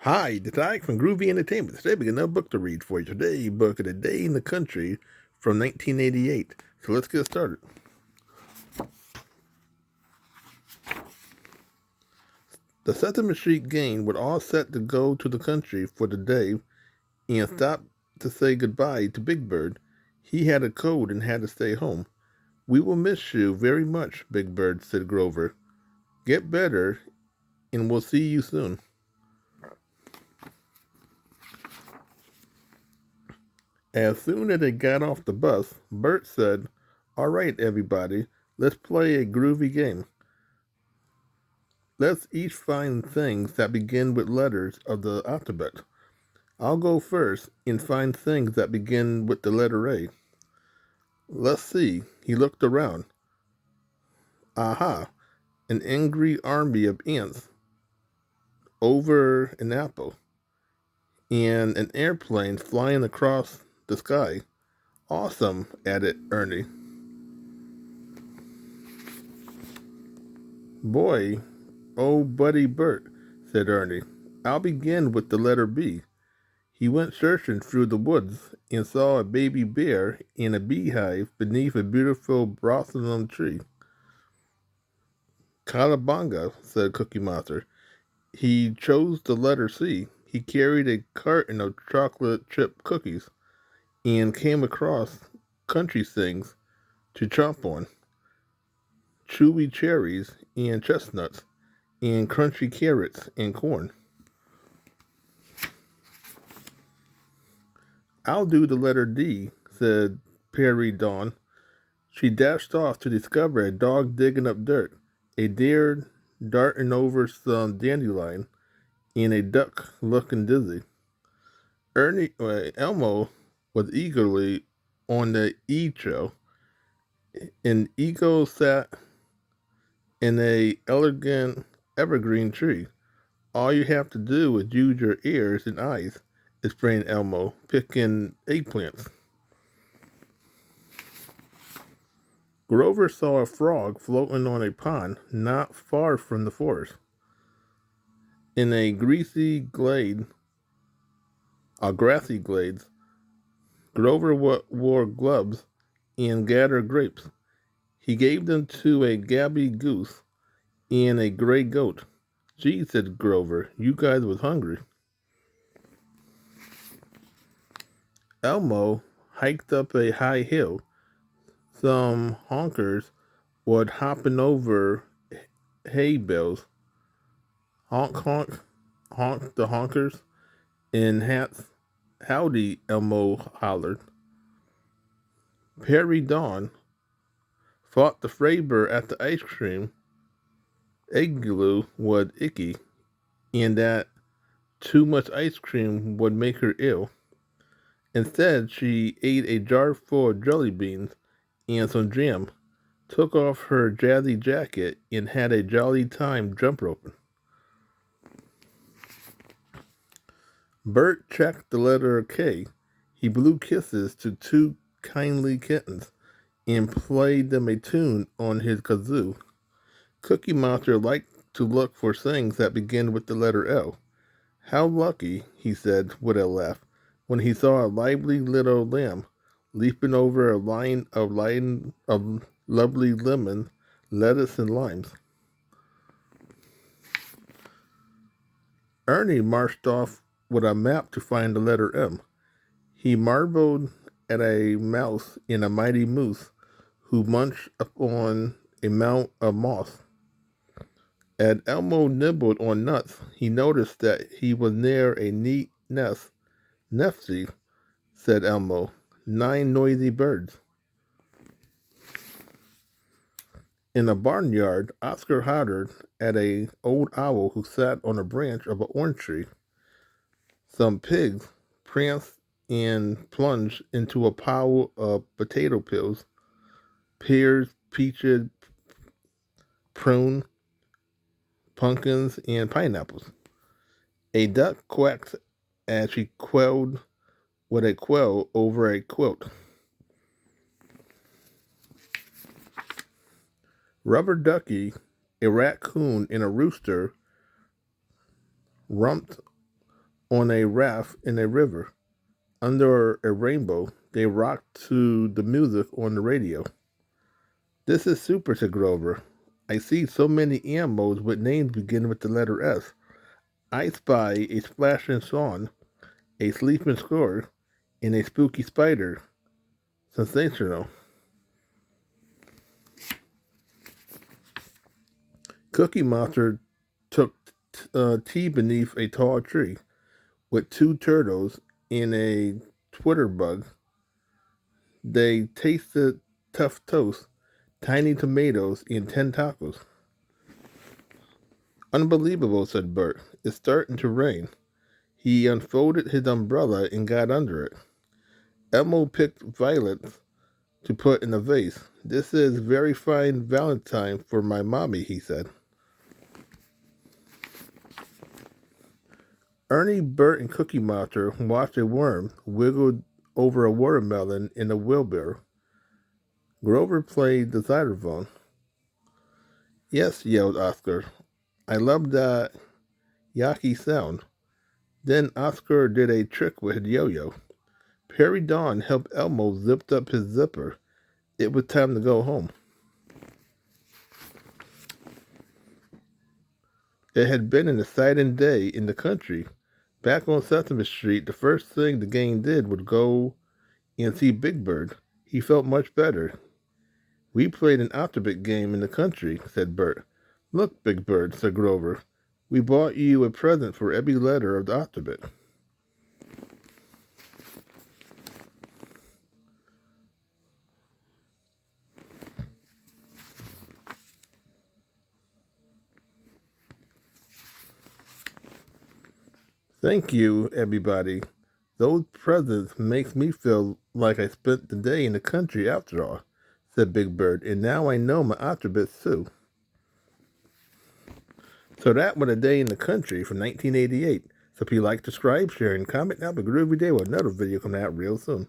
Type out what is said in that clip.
Hi, it's Ike from Groovy Entertainment. Today we got another book to read for you. Today, book of the Day in the Country from 1988. So let's get started. The Sesame Street gang were all set to go to the country for the day and stopped to say goodbye to Big Bird. He had a cold and had to stay home. We will miss you very much, Big Bird, said Grover. Get better and we'll see you soon. As soon as they got off the bus, Bert said, All right, everybody, let's play a groovy game. Let's each find things that begin with letters of the alphabet. I'll go first and find things that begin with the letter A. Let's see. He looked around. Aha! An angry army of ants over an apple and an airplane flying across the sky. Awesome, added Ernie. Boy, oh, Buddy Bert, said Ernie. I'll begin with the letter B. He went searching through the woods and saw a baby bear in a beehive beneath a beautiful blossom tree. Calabanga, said Cookie Monster. He chose the letter C. He carried a carton of chocolate chip cookies and came across country things to chomp on. Chewy cherries and chestnuts and crunchy carrots and corn. I'll do the letter D, said Perry Dawn. She dashed off to discover a dog digging up dirt, a deer darting over some dandelion, and a duck looking dizzy. Elmo was eagerly on the E trail, and Eagle sat in a elegant evergreen tree. All you have to do is use your ears and eyes, explained Elmo, picking eggplants. Grover saw a frog floating on a pond not far from the forest. In a grassy glade, Grover wore gloves and gathered grapes. He gave them to a gabby goose and a gray goat. Gee, said Grover, you guys was hungry. Elmo hiked up a high hill. Some honkers were hopping over hay bales. Honk, honk, honk the honkers in hats. Howdy, Elmo hollered. Perry Dawn fought the Frayber at the ice cream igloo was icky, and that too much ice cream would make her ill. Instead, she ate a jar full of jelly beans and some jam, took off her jazzy jacket, and had a jolly time jump roping. Bert checked the letter K. He blew kisses to two kindly kittens and played them a tune on his kazoo. Cookie Monster liked to look for things that begin with the letter L. How lucky, he said with a laugh, when he saw a lively little lamb leaping over a line of lovely lemons, lettuce, and limes. Ernie marched off with a map to find the letter M. He marveled at a mouse and a mighty moose who munched upon a mound of moss. As Elmo nibbled on nuts, he noticed that he was near a neat nest. Nefty, said Elmo, 9 noisy birds. In a barnyard, Oscar hollered at an old owl who sat on a branch of an orange tree. Some pigs pranced and plunged into a pile of potato peels, pears, peaches, prune, pumpkins, and pineapples. A duck quacked as she quelled with a quail over a quilt. Rubber Ducky, a raccoon, and a rooster romped on a raft in a river. Under a rainbow, they rocked to the music on the radio. This is super, said Grover. I see so many animals with names beginning with the letter S. I spy a splashing swan, a sleeping squirrel, and a spooky spider. Sensational. Cookie Monster took tea beneath a tall tree with two turtles and a twitter bug. They tasted tough toast, tiny tomatoes, and 10 tacos. Unbelievable, said Bert. It's starting to rain. He unfolded his umbrella and got under it. Elmo picked violets to put in a vase. This is very fine valentine for my mommy, he said. Ernie, Bert, and Cookie Monster watched a worm wiggle over a watermelon in a wheelbarrow. Grover played the xylophone. Yes, yelled Oscar. I love that yucky sound. Then Oscar did a trick with his yo-yo. Perry Dawn helped Elmo zip up his zipper. It was time to go home. It had been an exciting day in the country. Back on Sesame Street, the first thing the gang did was go and see Big Bird. He felt much better. We played an alphabet game in the country, said Bert. Look, Big Bird, said Grover. We bought you a present for every letter of the alphabet. Thank you, everybody. Those presents makes me feel like I spent the day in the country after all, said Big Bird, and now I know my alphabets too. So that was a day in the country from 1988. So if you like, subscribe, share, and comment. Have a groovy day with another video coming out real soon.